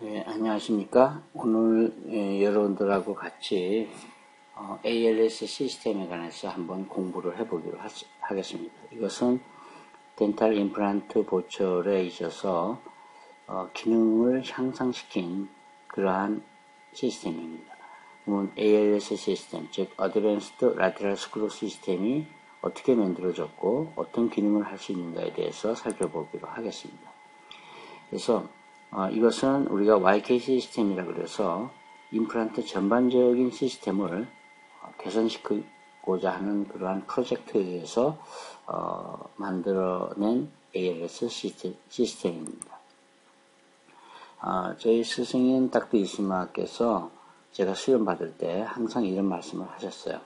안녕하십니까. 오늘 여러분들하고 같이 ALS 시스템에 관해서 한번 공부를 해보기로 하겠습니다. 이것은 덴탈 임플란트 보철에 있어서 기능을 향상시킨 그러한 시스템입니다. ALS 시스템, 즉 Advanced Lateral Screw 시스템이 어떻게 만들어졌고 어떤 기능을 할 수 있는가에 대해서 살펴보기로 하겠습니다. 그래서 이것은 우리가 YK 시스템이라 그래서 임플란트 전반적인 시스템을 개선시키고자 하는 그러한 프로젝트에 의해서 만들어낸 ALS 시스템입니다. 저희 스승인 닥터 이스마께서 제가 수련 받을 때 항상 이런 말씀을 하셨어요.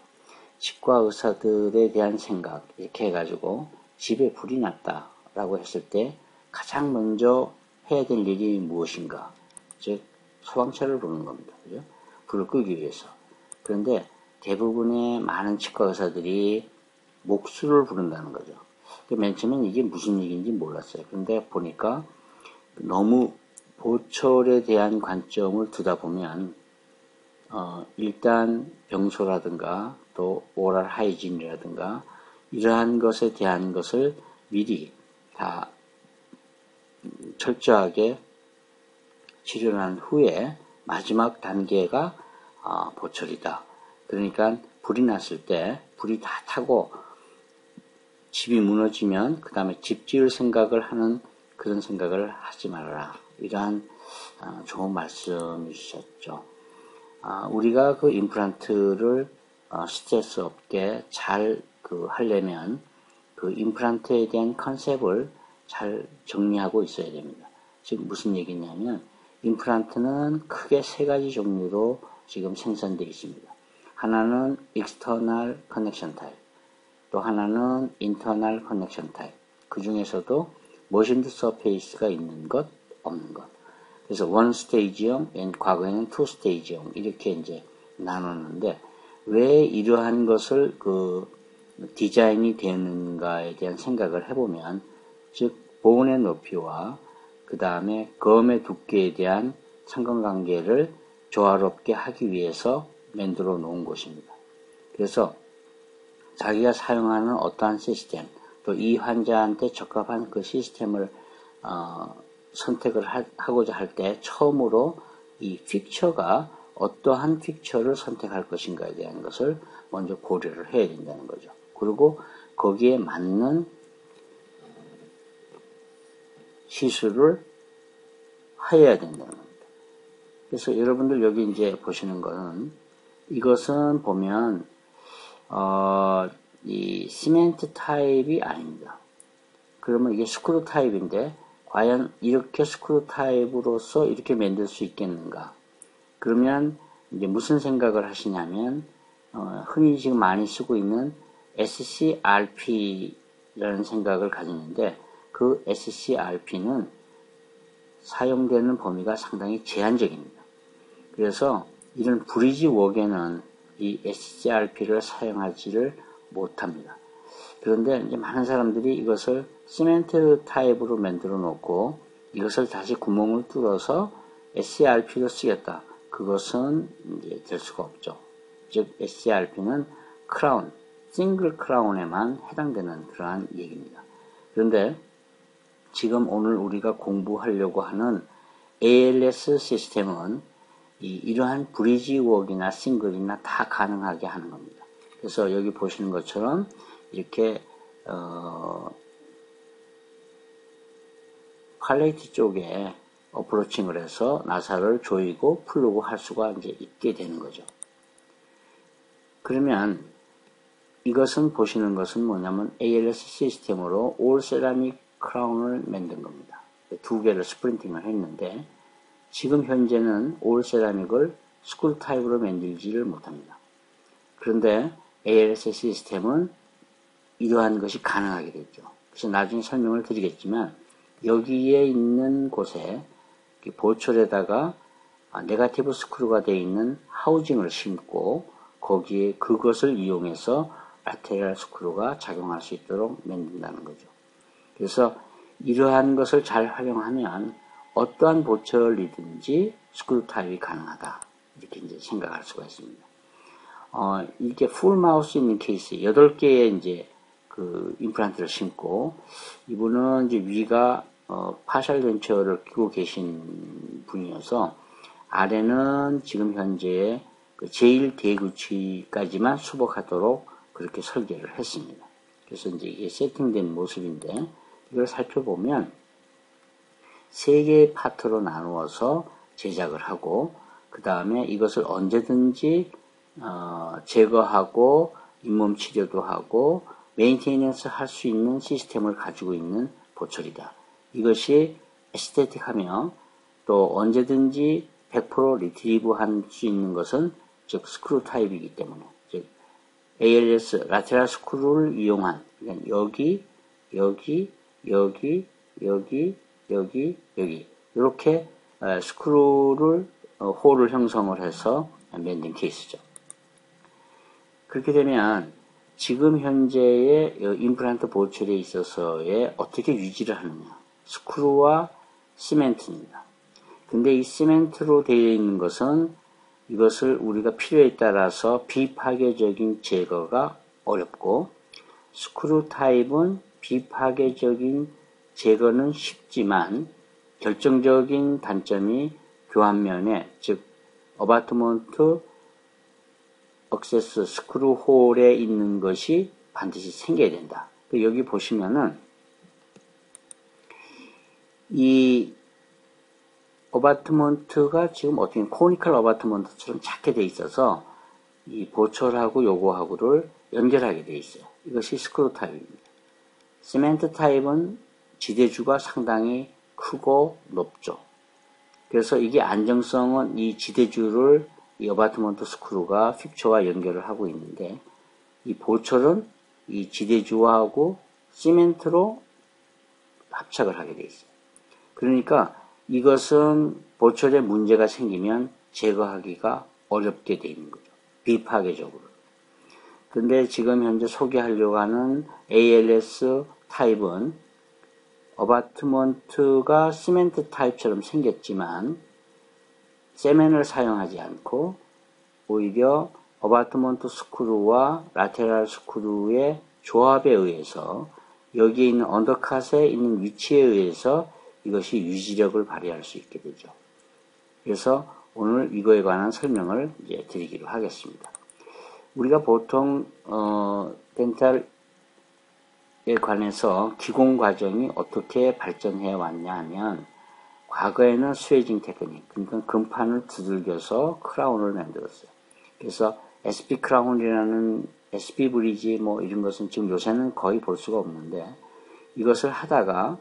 치과 의사들에 대한 생각 이렇게 해가지고 집에 불이 났다 라고 했을 때 가장 먼저 해야 될 일이 무엇인가? 즉 소방차를 부르는 겁니다. 그죠? 불을 끄기 위해서. 그런데 대부분의 많은 치과 의사들이 목수를 부른다는 거죠. 맨 처음엔 이게 무슨 얘기인지 몰랐어요. 그런데 보니까 너무 보철에 대한 관점을 두다 보면 일단 병소라든가 또 오랄 하이진이라든가 이러한 것에 대한 것을 미리 다 철저하게 치료한 후에 마지막 단계가 보철이다. 그러니까 불이 났을 때 불이 다 타고 집이 무너지면 그 다음에 집 지을 생각을 하는 그런 생각을 하지 말아라. 이러한 좋은 말씀이셨죠. 우리가 그 임플란트를 스트레스 없게 잘 하려면 그 임플란트에 대한 컨셉을 잘 정리하고 있어야 됩니다. 즉 무슨 얘기냐면 임플란트는 크게 세 가지 종류로 지금 생산되어 있습니다. 하나는 external connection type, 또 하나는 internal connection type. 그 중에서도 machined surface가 있는 것, 없는 것. 그래서 one stage형, 과거에는 two stage형 이렇게 이제 나눴는데 왜 이러한 것을 디자인이 되는가에 대한 생각을 해보면, 즉 본의 높이와 그 다음에 검의 두께에 대한 상관관계를 조화롭게 하기 위해서 만들어 놓은 것입니다. 그래서 자기가 사용하는 어떠한 시스템, 또 이 환자한테 적합한 그 시스템을 선택을 하고자 할 때 처음으로 이 픽처가 어떠한 픽처를 선택할 것인가에 대한 것을 먼저 고려를 해야 된다는 거죠. 그리고 거기에 맞는 시술을 해야 된다는 겁니다. 그래서 여러분들 여기 이제 보시는 거는 이것은 보면 이 시멘트 타입이 아닙니다. 그러면 이게 스크루 타입인데 과연 이렇게 스크루 타입으로서 이렇게 만들 수 있겠는가? 그러면 이제 무슨 생각을 하시냐면 흔히 지금 많이 쓰고 있는 SCRP라는 생각을 가지는데 그 SCRP는 사용되는 범위가 상당히 제한적입니다. 그래서 이런 브리지 웍에는 이 SCRP를 사용하지를 못합니다. 그런데 이제 많은 사람들이 이것을 시멘트 타입으로 만들어 놓고 이것을 다시 구멍을 뚫어서 SCRP로 쓰겠다. 그것은 이제 될 수가 없죠. 즉 SCRP는 크라운, 싱글 크라운에만 해당되는 그러한 얘기입니다. 그런데 지금 오늘 우리가 공부하려고 하는 ALS 시스템은 이러한 브리지 웍이나 싱글이나 다 가능하게 하는 겁니다. 그래서 여기 보시는 것처럼 이렇게 팔레이트 쪽에 어프로칭을 해서 나사를 조이고 풀고 할 수가 이제 있게 되는 거죠. 그러면 이것은 보시는 것은 뭐냐면 ALS 시스템으로 올 세라믹 크라운을 만든 겁니다. 두 개를 스프린팅을 했는데 지금 현재는 올 세라믹을 스쿨 타입으로 만들지를 못합니다. 그런데 ALS 시스템은 이러한 것이 가능하게 됐죠. 그래서 나중에 설명을 드리겠지만 여기에 있는 곳에 보철에다가 네거티브 스크루가 되어 있는 하우징을 심고 거기에 그것을 이용해서 라테랄 스크루가 작용할 수 있도록 만든다는 거죠. 그래서 이러한 것을 잘 활용하면 어떠한 보철이든지 스크류 타입이 가능하다. 이렇게 이제 생각할 수가 있습니다. 이렇게 풀 마우스 있는 케이스 8개의 이제 그 임플란트를 심고 이분은 이제 위가 파셜 덴처를 끼고 계신 분이어서 아래는 지금 현재 그 제1대구치까지만 수복하도록 그렇게 설계를 했습니다. 그래서 이제 이게 세팅된 모습인데 이걸 살펴보면 3개의 파트로 나누어서 제작을 하고 그 다음에 이것을 언제든지 제거하고 잇몸 치료도 하고 메인테이넌스 할 수 있는 시스템을 가지고 있는 보철이다. 이것이 에스테틱하며 또 언제든지 100% 리트리브 할 수 있는 것은 즉 스크류 타입이기 때문에 즉 ALS 라테랄 스크루를 이용한 그러니까 여기 이렇게 스크루를 홀을 형성을 해서 만든 케이스죠. 그렇게 되면 지금 현재의 임플란트 보철에 있어서의 어떻게 유지를 하느냐 스크루와 시멘트입니다. 근데 이 시멘트로 되어 있는 것은 이것을 우리가 필요에 따라서 비파괴적인 제거가 어렵고 스크류 타입은 비파괴적인 제거는 쉽지만 결정적인 단점이 교환면에 즉 어바트먼트 억세스 스크류 홀에 있는 것이 반드시 생겨야 된다. 여기 보시면은 이 어바트먼트가 지금 어떻게 코니컬 어바트먼트처럼 작게 돼 있어서 이 보철하고 요거하고를 연결하게 돼 있어요. 이것이 스크류 타입입니다. 시멘트 타입은 지대주가 상당히 크고 높죠. 그래서 이게 안정성은 이 지대주를 이 어바트먼트 스크루가 픽처와 연결을 하고 있는데 이 보철은 이 지대주하고 시멘트로 합착을 하게 돼 있어요. 그러니까 이것은 보철에 문제가 생기면 제거하기가 어렵게 돼 있는 거죠. 비파괴적으로. 근데 지금 현재 소개하려고 하는 ALS 타입은 어바트먼트가 시멘트 타입처럼 생겼지만 세멘을 사용하지 않고 오히려 어바트먼트 스크루와 라테랄 스크루의 조합에 의해서 여기에 있는 언더컷에 있는 위치에 의해서 이것이 유지력을 발휘할 수 있게 되죠. 그래서 오늘 이거에 관한 설명을 이제 드리기로 하겠습니다. 우리가 보통 덴탈에 관해서 기공 과정이 어떻게 발전해 왔냐 하면 과거에는 스웨징 테크닉, 그러니까 금판을 두들겨서 크라운을 만들었어요. 그래서 SP 크라운이라는 SP 브리지 뭐 이런 것은 지금 요새는 거의 볼 수가 없는데 이것을 하다가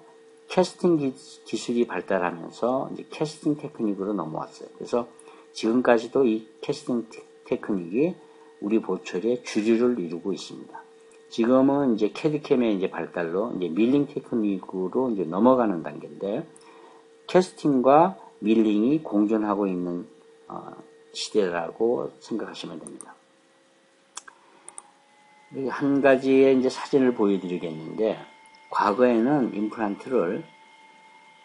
캐스팅 기술이 발달하면서 이제 캐스팅 테크닉으로 넘어왔어요. 그래서 지금까지도 이 캐스팅 테크닉이 우리 보철의 주류를 이루고 있습니다. 지금은 이제 캐드캠의 이제 발달로 이제 밀링 테크닉으로 이제 넘어가는 단계인데 캐스팅과 밀링이 공존하고 있는 시대라고 생각하시면 됩니다. 한 가지의 이제 사진을 보여드리겠는데 과거에는 임플란트를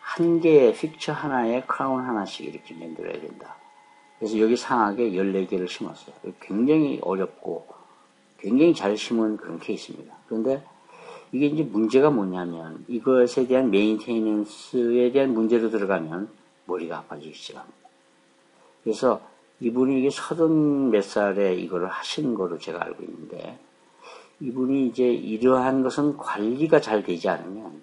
한 개의 픽처 하나에 크라운 하나씩 이렇게 만들어야 된다. 그래서 여기 상하게 14개를 심었어요. 굉장히 어렵고 굉장히 잘 심은 그런 케이스입니다. 그런데 이게 이제 문제가 뭐냐면 이것에 대한 메인테이넌스에 대한 문제로 들어가면 머리가 아파지기 시작합니다. 그래서 이분이 이게 30몇 살에 이거를 하시는 거로 제가 알고 있는데 이분이 이제 이러한 것은 관리가 잘 되지 않으면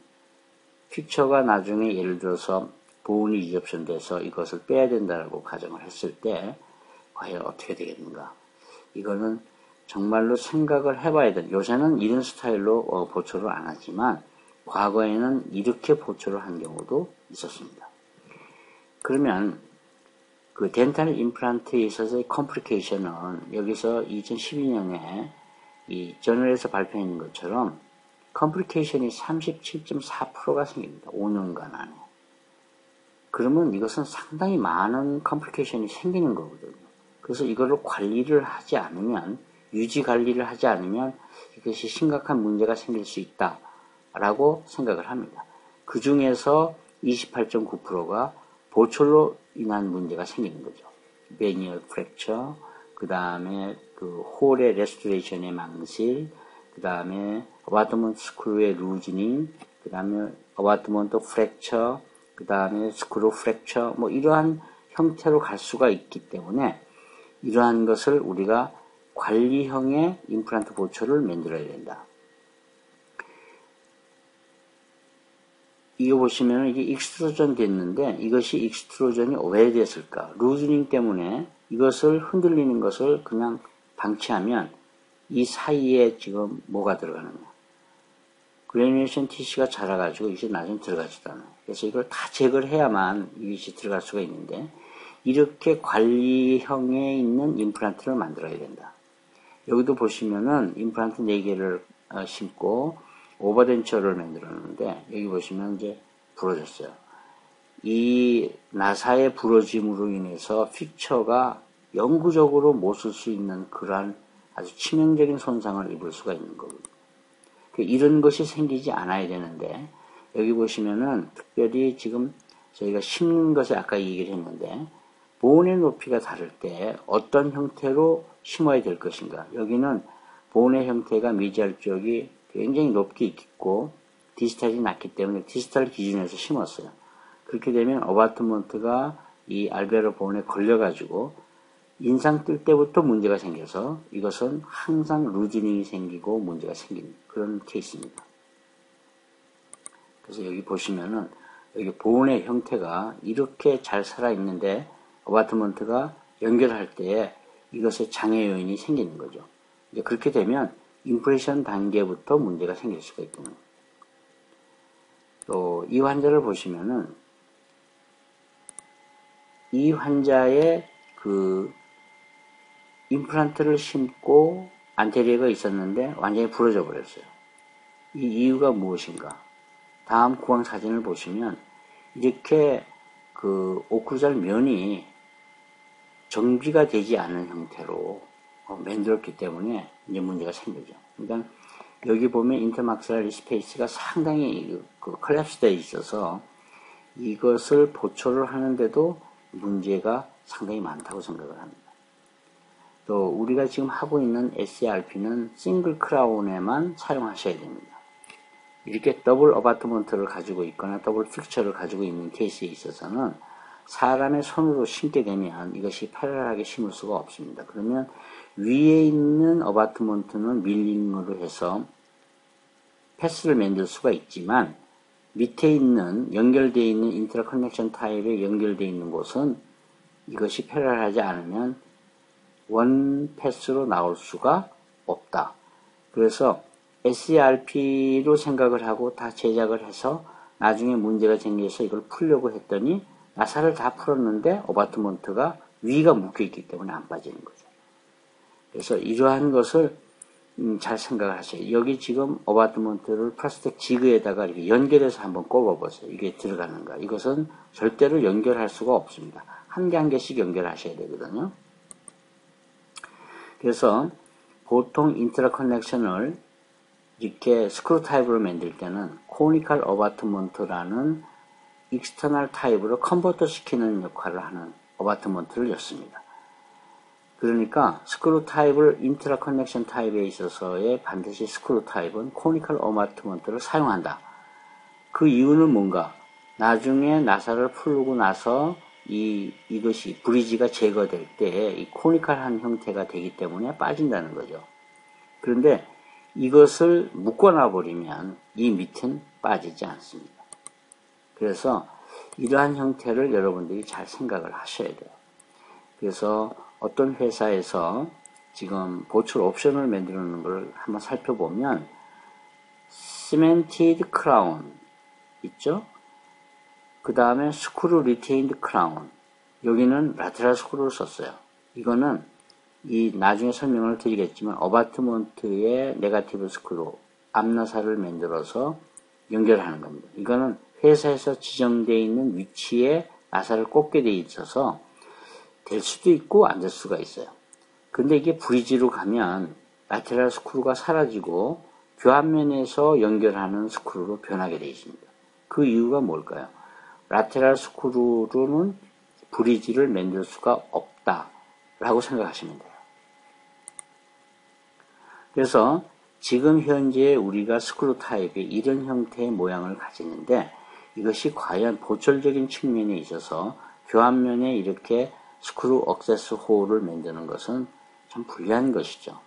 픽처가 나중에 예를 들어서 보온이 리접션 돼서 이것을 빼야 된다라고 가정을 했을 때 과연 어떻게 되겠는가. 이거는 정말로 생각을 해봐야 돼. 요새는 이런 스타일로 보철을 안 하지만 과거에는 이렇게 보철을 한 경우도 있었습니다. 그러면 그 덴탈 임플란트에 있어서의 컴플리케이션은 여기서 2012년에 이 저널에서 발표한 것처럼 컴플리케이션이 37.4%가 생깁니다. 5년간 안에. 그러면 이것은 상당히 많은 컴플리케이션이 생기는 거거든요. 그래서 이거를 관리를 하지 않으면 유지 관리를 하지 않으면 이것이 심각한 문제가 생길 수 있다라고 생각을 합니다. 그 중에서 28.9%가 보철로 인한 문제가 생기는 거죠. 베니얼 프랙처, 그 다음에 그 홀의 레스토레이션의 망실, 그 다음에 어바트먼트 스크루의 루즈닝, 그 다음에 어바트먼트 프랙처, 그 다음에 스크루 프랙처, 뭐 이러한 형태로 갈 수가 있기 때문에 이러한 것을 우리가 관리형의 임플란트 보철을 만들어야 된다. 이거 보시면 이게 익스트루전 됐는데 이것이 익스트루전이 왜 됐을까? 루즈닝 때문에 이것을 흔들리는 것을 그냥 방치하면 이 사이에 지금 뭐가 들어가느냐? 그래뉴레이션 티슈가 자라가지고 이제 나중에 들어가지도 않아요. 그래서 이걸 다 제거를 해야만 이것이 들어갈 수가 있는데 이렇게 관리형에 있는 임플란트를 만들어야 된다. 여기도 보시면은 임플란트 4개를 심고 오버덴처를 만들었는데 여기 보시면 이제 부러졌어요. 이 나사의 부러짐으로 인해서 픽처가 영구적으로 못 쓸 수 있는 그러한 아주 치명적인 손상을 입을 수가 있는 거거든요. 이런 것이 생기지 않아야 되는데 여기 보시면은 특별히 지금 저희가 심는 것에 아까 얘기를 했는데 본의 높이가 다를 때 어떤 형태로 심어야 될 것인가. 여기는 본의 형태가 미지알 쪽이 굉장히 높게 있고 디스탈이 낮기 때문에 디스탈 기준에서 심었어요. 그렇게 되면 어바트먼트가 이 알베로 본에 걸려가지고 인상 뜰 때부터 문제가 생겨서 이것은 항상 루즈닝이 생기고 문제가 생기는 그런 케이스입니다. 그래서 여기 보시면은 여기 본의 형태가 이렇게 잘 살아있는데 어바트먼트가 연결할 때에 이것의 장애 요인이 생기는 거죠. 이제 그렇게 되면 임프레션 단계부터 문제가 생길 수가 있거든요. 또 이 환자를 보시면은 이 환자의 그 임플란트를 심고 안테리어가 있었는데 완전히 부러져 버렸어요. 이 이유가 무엇인가? 다음 구강 사진을 보시면 이렇게 그 오클루잘 면이 정비가 되지 않은 형태로 만들었기 때문에 이제 문제가 생기죠. 그러니까 여기 보면 인터막셀라리 스페이스가 상당히 그 컬랩스되어 있어서 이것을 보초를 하는데도 문제가 상당히 많다고 생각을 합니다. 또 우리가 지금 하고 있는 SCRP는 싱글 크라운에만 사용하셔야 됩니다. 이렇게 더블 어바트먼트를 가지고 있거나 더블 픽처를 가지고 있는 케이스에 있어서는 사람의 손으로 심게 되면 이것이 패러하게 심을 수가 없습니다. 그러면 위에 있는 어바트먼트는 밀링으로 해서 패스를 만들 수가 있지만 밑에 있는 연결되어 있는 인트라 커넥션 타입에 연결되어 있는 곳은 이것이 패러하지 않으면 원 패스로 나올 수가 없다. 그래서 SCRP로 생각을 하고 다 제작을 해서 나중에 문제가 생겨서 이걸 풀려고 했더니 나사를 다 풀었는데 어바트먼트가 위가 묶여있기 때문에 안 빠지는 거죠. 그래서 이러한 것을 잘 생각을 하세요. 여기 지금 어바트먼트를 플라스틱 지그에다가 이렇게 연결해서 한번 꼽아보세요. 이게 들어가는가. 이것은 절대로 연결할 수가 없습니다. 한 개 한 개씩 연결하셔야 되거든요. 그래서 보통 인트라 커넥션을 이렇게 스크루 타입으로 만들 때는 코니컬 어바트먼트라는 익스터널 타입으로 컨버터 시키는 역할을 하는 어바트먼트를 였습니다. 그러니까 스크루 타입을 인트라 커넥션 타입에 있어서의 반드시 스크루 타입은 코니컬 어바트먼트를 사용한다. 그 이유는 뭔가? 나중에 나사를 풀고 나서 이것이 브리지가 제거될 때 이 코니컬한 형태가 되기 때문에 빠진다는 거죠. 그런데 이것을 묶어놔 버리면 이 밑은 빠지지 않습니다. 그래서 이러한 형태를 여러분들이 잘 생각을 하셔야 돼요. 그래서 어떤 회사에서 지금 보철 옵션을 만들어 놓는 걸 한번 살펴보면 시멘티드 크라운 있죠? 그 다음에 스크루 리테인드 크라운, 여기는 라테랄 스크루를 썼어요. 이거는 이 나중에 설명을 드리겠지만 어바트먼트의 네거티브 스크루, 앞나사를 만들어서 연결하는 겁니다. 이거는 회사에서 지정되어 있는 위치에 나사를 꽂게 되어 있어서 될 수도 있고 안 될 수가 있어요. 근데 이게 브리지로 가면 라테랄 스크루가 사라지고 교환면에서 연결하는 스크루로 변하게 되어 있습니다. 그 이유가 뭘까요? 라테랄 스크루로는 브리지를 만들 수가 없다라고 생각하시면 돼요. 그래서 지금 현재 우리가 스크루 타입이 이런 형태의 모양을 가지는데 이것이 과연 보철적인 측면에 있어서 교환면에 이렇게 스크루 억세스 홀을 만드는 것은 참 불리한 것이죠.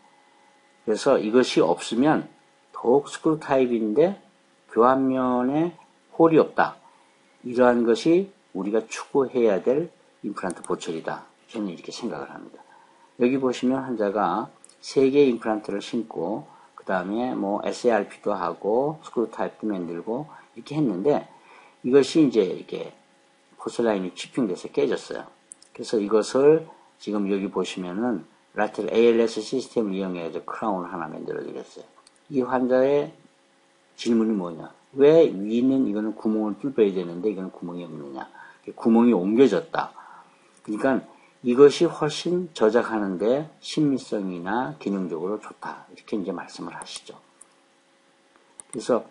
그래서 이것이 없으면 더욱 스크루 타입인데 교환면에 홀이 없다. 이러한 것이 우리가 추구해야 될 임플란트 보철이다. 저는 이렇게 생각을 합니다. 여기 보시면 환자가 3개의 임플란트를 심고 그 다음에 뭐 SARP도 하고 스크루 타입도 만들고 이렇게 했는데 이것이 이제 이렇게 포슬라인이 치핑돼서 깨졌어요. 그래서 이것을 지금 여기 보시면은 라테랄 ALS 시스템을 이용해서 크라운을 하나 만들어 드렸어요. 이 환자의 질문이 뭐냐? 왜 위는 이거는 구멍을 뚫어야 되는데 이거는 구멍이 없느냐? 구멍이 옮겨졌다. 그러니까 이것이 훨씬 저작하는데 심미성이나 기능적으로 좋다. 이렇게 이제 말씀을 하시죠. 그래서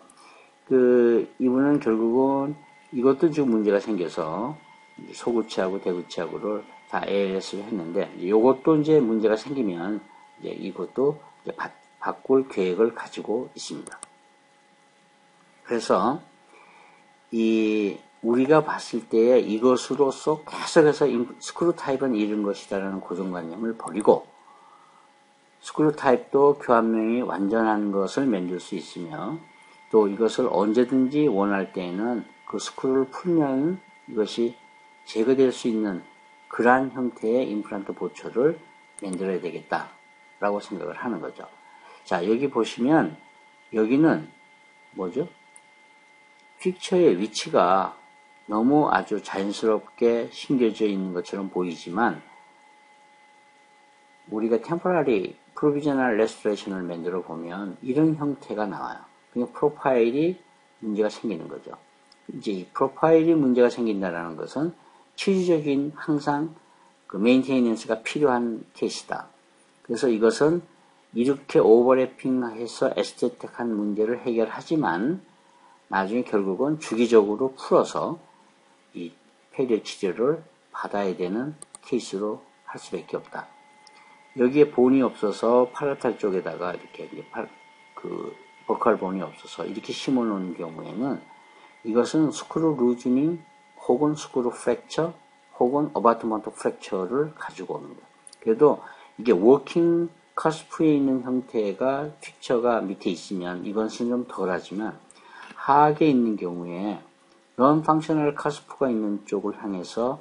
이분은 결국은 이것도 지금 문제가 생겨서 소구치하고 대구치하고를 다 ALS를 했는데 이것도 이제 문제가 생기면 이제 이것도 이제 바꿀 계획을 가지고 있습니다. 그래서 우리가 봤을 때 이것으로서 계속해서 스크루 타입은 이런 것이다라는 고정관념을 버리고 스크루 타입도 교환면이 완전한 것을 만들 수 있으며 또 이것을 언제든지 원할 때에는 그 스크루를 풀면 이것이 제거될 수 있는 그러한 형태의 임플란트 보철을 만들어야 되겠다라고 생각을 하는 거죠. 자, 여기 보시면 여기는 뭐죠? 픽처의 위치가 너무 아주 자연스럽게 심겨져 있는 것처럼 보이지만 우리가 temporary provisional restoration을 만들어 보면 이런 형태가 나와요. 그냥 프로파일이 문제가 생기는 거죠. 이제 이 프로파일이 문제가 생긴다는 것은 치유적인 항상 그 메인테이넌스가 필요한 케이스다. 그래서 이것은 이렇게 오버래핑해서 에스테틱한 문제를 해결하지만 나중에 결국은 주기적으로 풀어서 이 폐렴 치료를 받아야 되는 케이스로 할 수밖에 없다. 여기에 본이 없어서 팔라탈 쪽에다가 이렇게 이제 버컬 본이 없어서 이렇게 심어 놓은 경우에는 이것은 스크루 루즈닝 혹은 스크루 프랙처 혹은 어바트먼트 프랙처를 가지고 옵니다. 그래도 이게 워킹 커스프에 있는 형태가 픽처가 밑에 있으면 이것은 좀 덜하지만 하악에 있는 경우에 non functional 커스프가 있는 쪽을 향해서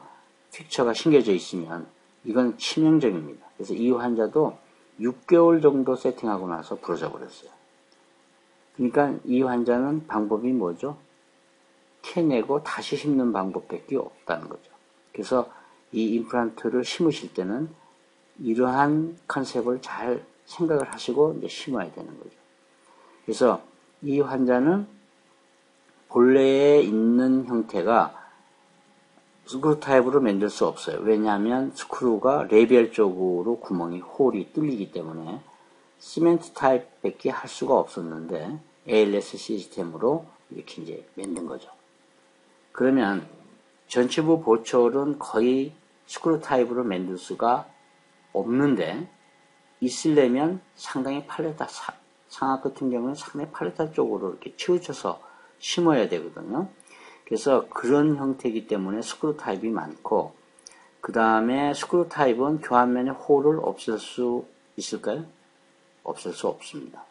픽처가 심겨져 있으면 이건 치명적입니다. 그래서 이 환자도 6개월 정도 세팅하고 나서 부러져 버렸어요. 그러니까 이 환자는 방법이 뭐죠? 캐내고 다시 심는 방법밖에 없다는 거죠. 그래서 이 임플란트를 심으실 때는 이러한 컨셉을 잘 생각을 하시고 이제 심어야 되는 거죠. 그래서 이 환자는 본래에 있는 형태가 스크루 타입으로 만들 수 없어요. 왜냐하면 스크루가 레비얼 쪽으로 구멍이 홀이 뚫리기 때문에 시멘트 타입밖에 할 수가 없었는데 ALS 시스템으로 이렇게 이제 만든 거죠. 그러면 전체부 보철은 거의 스크루 타입으로 만들 수가 없는데 있으려면 상당히 팔레타 상악 같은 경우는 상당히 팔레타 쪽으로 이렇게 치우쳐서 심어야 되거든요. 그래서 그런 형태이기 때문에 스크루 타입이 많고 그 다음에 스크루 타입은 교환면에 홀을 없앨 수 있을까요? 없앨 수 없습니다.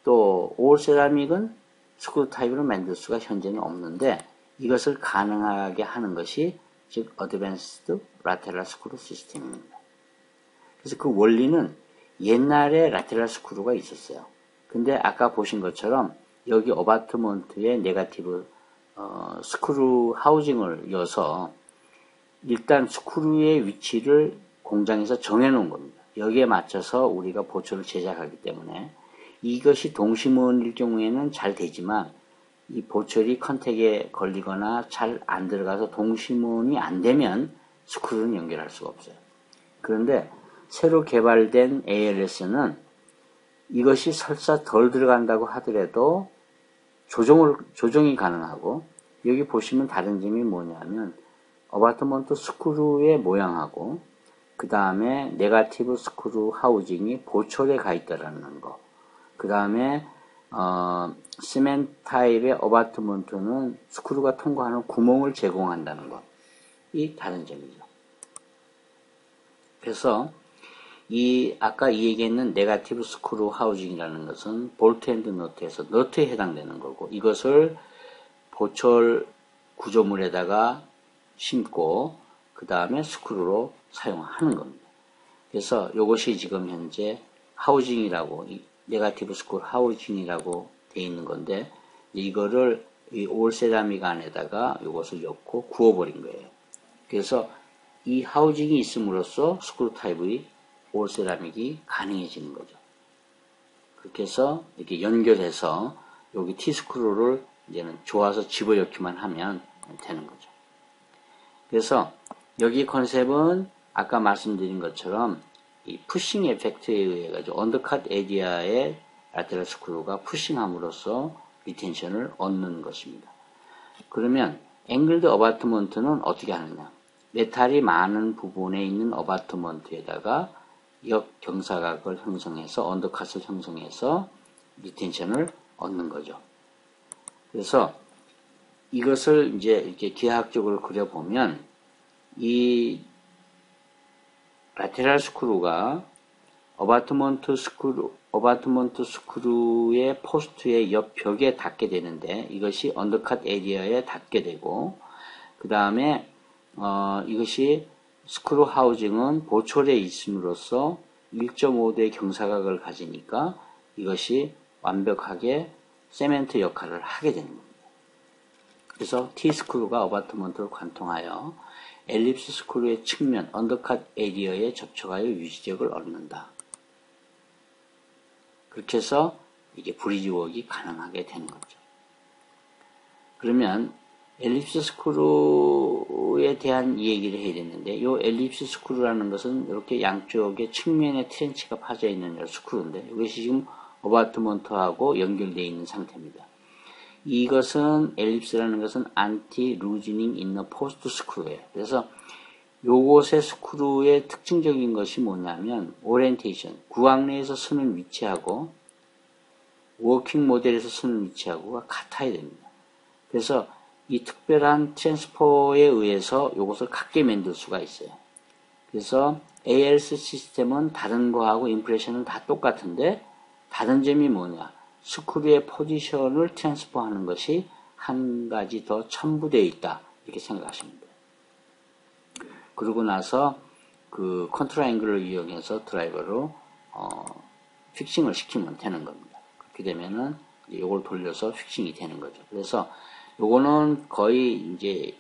또 올 세라믹은 스크루 타입으로 만들 수가 현재는 없는데 이것을 가능하게 하는 것이 즉 어드밴스드 라테랄 스크루 시스템입니다. 그래서 그 원리는 옛날에 라테랄 스크루가 있었어요. 근데 아까 보신 것처럼 여기 어바트먼트에 네가티브 스크루 하우징을 여서 일단 스크루의 위치를 공장에서 정해 놓은 겁니다. 여기에 맞춰서 우리가 보철을 제작하기 때문에 이것이 동심원일 경우에는 잘 되지만 이 보철이 컨택에 걸리거나 잘 안 들어가서 동심원이 안 되면 스크루는 연결할 수가 없어요. 그런데 새로 개발된 ALS는 이것이 설사 덜 들어간다고 하더라도 조정이 가능하고 여기 보시면 다른 점이 뭐냐면 어바트먼트 스크루의 모양하고 그 다음에 네거티브 스크루 하우징이 보철에 가 있다라는 거. 그 다음에 시멘트 타입의 어바트먼트는 스크루가 통과하는 구멍을 제공한다는 것. 이 다른 점이죠. 그래서 아까 이 얘기했는 네거티브 스크루 하우징이라는 것은 볼트 앤드 너트에서 너트에 해당되는 거고, 이것을 보철 구조물에다가 심고 그 다음에 스크루로 사용하는 겁니다. 그래서 이것이 지금 현재 하우징이라고, 네거티브 스크루 하우징이라고 되어 있는 건데, 이거를 이 올 세라믹 안에다가 이것을 넣고 구워버린 거예요. 그래서 이 하우징이 있음으로써 스크루 타입의 올 세라믹이 가능해지는 거죠. 그렇게 해서 이렇게 연결해서 여기 T-스크루를 이제는 조아서 집어넣기만 하면 되는 거죠. 그래서 여기 컨셉은 아까 말씀드린 것처럼 이 푸싱 에펙트에 의해 가지고 언더컷 에리아의 라테럴 스크루가 푸싱함으로써 리텐션을 얻는 것입니다. 그러면 앵글드 어바트먼트는 어떻게 하느냐? 메탈이 많은 부분에 있는 어바트먼트에다가 역경사각을 형성해서 언더컷을 형성해서 리텐션을 얻는 거죠. 그래서 이것을 이제 이렇게 기하학적으로 그려보면 이 라테럴 스크루가 어바트먼트 스크루의 포스트의 옆 벽에 닿게 되는데 이것이 언더컷 에리어에 닿게 되고 그 다음에 이것이 스크루 하우징은 보철에 있음으로써 1.5대 경사각을 가지니까 이것이 완벽하게 세멘트 역할을 하게 되는 겁니다. 그래서 T-스크루가 어바트먼트를 관통하여 엘립스 스크루의 측면 언더컷 에리어에 접촉하여 유지력을 얻는다. 그렇게 해서 이게 브리지웍이 가능하게 되는 거죠. 그러면 엘립스 스크루에 대한 얘기를 해야 되는데 이 엘립스 스크루라는 것은 이렇게 양쪽에 측면에 트렌치가 파져 있는 스크루인데 이것이 지금 어바트먼트하고 연결되어 있는 상태입니다. 이것은 엘립스라는 것은 안티 루즈닝 인너 포스트 스크루예요. 그래서 요것의 스크루의 특징적인 것이 뭐냐면 오리엔테이션, 구강 내에서 쓰는 위치하고 워킹 모델에서 쓰는 위치하고가 같아야 됩니다. 그래서 이 특별한 트랜스퍼에 의해서 요것을 같게 만들 수가 있어요. 그래서 ALS 시스템은 다른 거하고 임프레션은 다 똑같은데 다른 점이 뭐냐? 스크루의 포지션을 트랜스퍼하는 것이 한 가지 더 첨부되어 있다. 이렇게 생각하시면 돼요. 그러고 나서 그 컨트롤 앵글을 이용해서 드라이버로 픽싱을 시키면 되는 겁니다. 그렇게 되면은 이걸 돌려서 픽싱이 되는 거죠. 그래서 요거는 거의 이제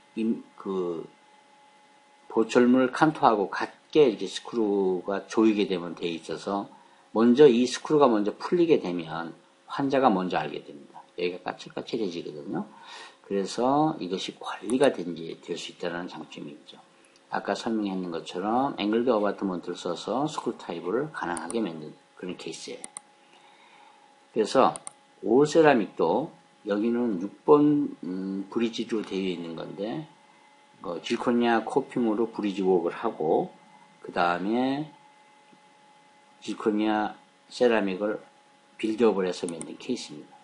그 보철물 칸토하고 같게 이렇게 스크루가 조이게 되면 돼 있어서 먼저 이 스크루가 먼저 풀리게 되면 환자가 먼저 알게 됩니다. 여기가 까칠까칠해지거든요. 그래서 이것이 관리가 될 수 있다는 장점이 있죠. 아까 설명했는 것처럼 앵글드 어바트먼트를 써서 스크루 타입을 가능하게 만든 그런 케이스예요. 그래서 올 세라믹도 여기는 6번 브리지로 되어 있는 건데 질코니아 코핑으로 브리지웍을 하고 그 다음에 질코니아 세라믹을 빌드업을 해서 만든 케이스입니다.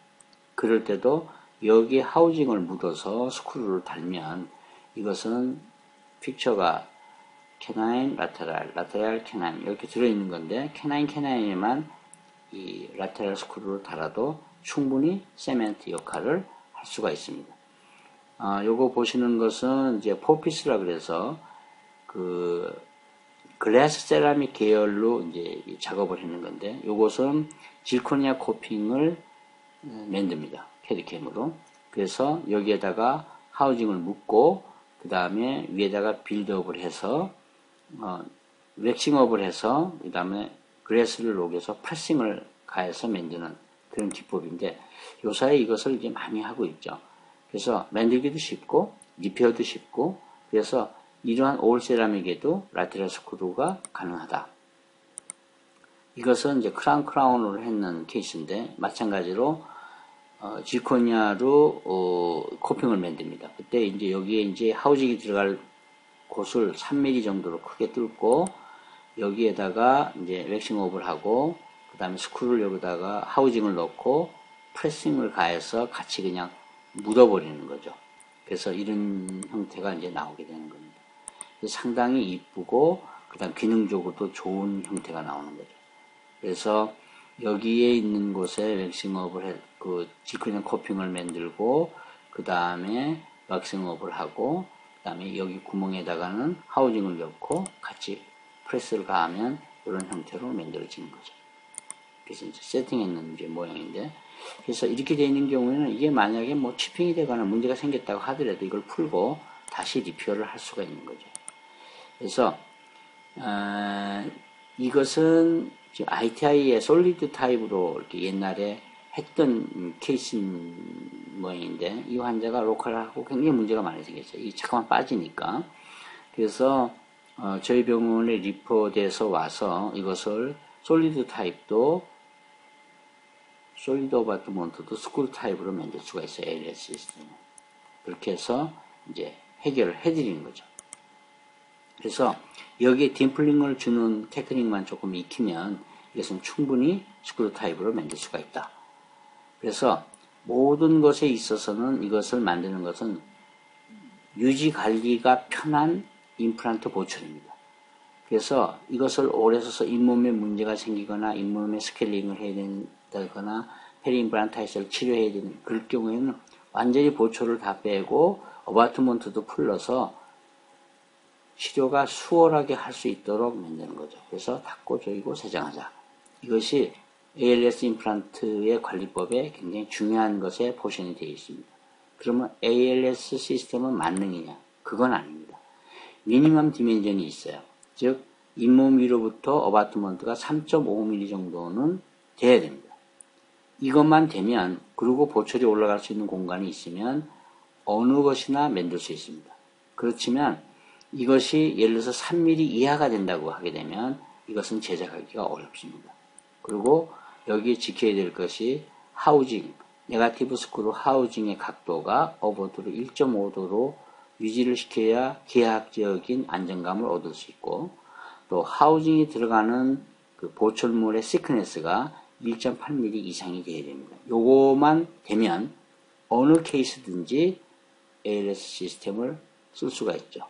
그럴 때도 여기 하우징을 묻어서 스크루를 달면 이것은 픽처가 캐나인, 라테랄, 캐나인 이렇게 들어있는 건데 캐나인에만 이 라테랄 스크루를 달아도 충분히 세멘트 역할을 할 수가 있습니다. 요거 보시는 것은 이제 포피스라 그래서 그 글래스 세라믹 계열로 이제 작업을 했는 건데 요것은 질코니아 코핑을 만듭니다. 캐드캠으로. 그래서 여기에다가 하우징을 묶고 그 다음에 위에다가 빌드업을 해서 웩싱업을 해서 그 다음에 그레스를 녹여서 프레싱을 가해서 만드는 그런 기법인데 요사이 이것을 이제 많이 하고 있죠. 그래서 만들기도 쉽고 리페어도 쉽고 그래서 이러한 올 세라믹에도 라테럴 스크루가 가능하다. 이것은 이제 크라운으로 했는 케이스인데 마찬가지로 지코니아로 코핑을 만듭니다. 그때 이제 여기에 이제 하우징이 들어갈 곳을 3mm 정도로 크게 뚫고 여기에다가 이제 웩싱업을 하고 그 다음에 스크루를 여기다가 하우징을 넣고 프레싱을 가해서 같이 그냥 묻어버리는 거죠. 그래서 이런 형태가 이제 나오게 되는 겁니다. 상당히 이쁘고 그 다음 기능적으로도 좋은 형태가 나오는 거죠. 그래서 여기에 있는 곳에 웩싱업을 지코니아 코핑을 만들고 그 다음에 왁싱업을 하고 그 다음에 여기 구멍에다가는 하우징을 넣고 같이 프레스를 가하면 이런 형태로 만들어지는 거죠. 그래서 이제 세팅했는 이제 모양인데, 그래서 이렇게 되어 있는 경우에는 이게 만약에 뭐 치핑이 되거나 문제가 생겼다고 하더라도 이걸 풀고 다시 리페어를 할 수가 있는 거죠. 그래서 이것은 지금 ITI의 솔리드 타입으로 이렇게 옛날에 했던 케이스인 모양인데, 이 환자가 로컬하고 굉장히 문제가 많이 생겼어요. 이 잠깐만 빠지니까. 그래서 저희 병원에 리포돼서 와서 이것을 솔리드 타입도 솔리드 어바트먼트도 스크루 타입으로 만들 수가 있어요. ALS 시스템. 그렇게 해서 이제 해결을 해드리는 거죠. 그래서 여기에 딤플링을 주는 테크닉만 조금 익히면 이것은 충분히 스크루 타입으로 만들 수가 있다. 그래서 모든 것에 있어서는 이것을 만드는 것은 유지 관리가 편한 임플란트 보철입니다. 그래서 이것을 오래 써서 잇몸에 문제가 생기거나 잇몸에 스케일링을 해야 된다거나 페리임플란타이스를 치료해야 되는 그럴 경우에는 완전히 보철을 다 빼고 어바트먼트도 풀러서 치료가 수월하게 할 수 있도록 만드는 거죠. 그래서 닫고 조이고 세정하자. 이것이 ALS 임플란트의 관리법에 굉장히 중요한 것에 포션이 되어 있습니다. 그러면 ALS 시스템은 만능이냐? 그건 아닙니다. 미니멈 디멘전이 있어요. 즉 잇몸 위로부터 어바트먼트가 3.5mm 정도는 돼야 됩니다. 이것만 되면, 그리고 보철이 올라갈 수 있는 공간이 있으면 어느 것이나 만들 수 있습니다. 그렇지만 이것이 예를 들어서 3mm 이하가 된다고 하게 되면 이것은 제작하기가 어렵습니다. 그리고 여기에 지켜야 될 것이 하우징, 네가티브 스크루 하우징의 각도가 어버드로 1.5도로 유지를 시켜야 기하학적인 안정감을 얻을 수 있고, 또 하우징이 들어가는 그 보철물의 시크네스가 1.8mm 이상이 되어야 됩니다. 요거만 되면 어느 케이스든지 ALS 시스템을 쓸 수가 있죠.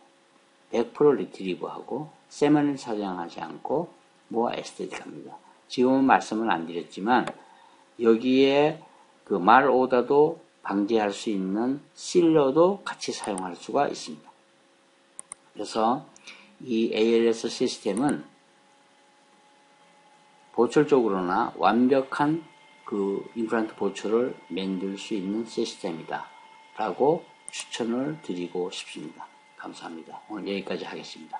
100% 리트리브하고 세면을 사용하지 않고 모아 에스테틱합니다. 지금은 말씀을 안 드렸지만 여기에 그 말 오다도 방지할 수 있는 실러도 같이 사용할 수가 있습니다. 그래서 이 ALS 시스템은 보철적으로나 완벽한 그 임플란트 보철을 만들 수 있는 시스템이다 라고 추천을 드리고 싶습니다. 감사합니다. 오늘 여기까지 하겠습니다.